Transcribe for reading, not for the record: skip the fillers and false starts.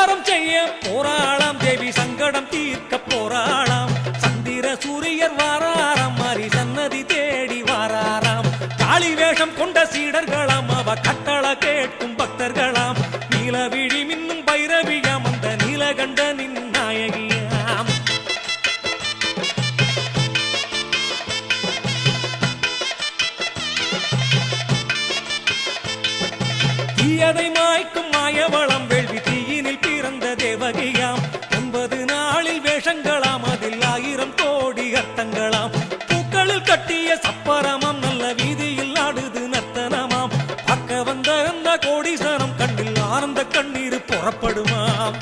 சம்ஹாரம் செய்ய போராளாம் தேவி சங்கடம் தீர்க்க போராளாம் சந்திர சூரியர் வாராராம் மாறி சன்னதி தேடி வாராராம் காளி வேஷம் கொண்ட சீடர்களாம் அவ கட்டளை கேட்கும் பக்தர்களாம் நீலவிழி மின்னும் பைரவியாம் அந்த நீலகண்டனின் நாயகியாம் தீயதை மாய்க்கும் மாயவளம் வேள்வி தீயினில் பிறந்த தேவகியாம் 9 நாளில் வேஷங்களாம் அதில் 1000 கோடி அர்த்தங்களாம் பூக்களில் கட்டிய சப்பரமாம் நல்ல வீதியில் ஆடுது நர்த்தனமாம் பார்க்க வந்த அந்த கோடீசனம் கண்ணில் ஆனந்த கண்ணீர் புறப்படுமாம்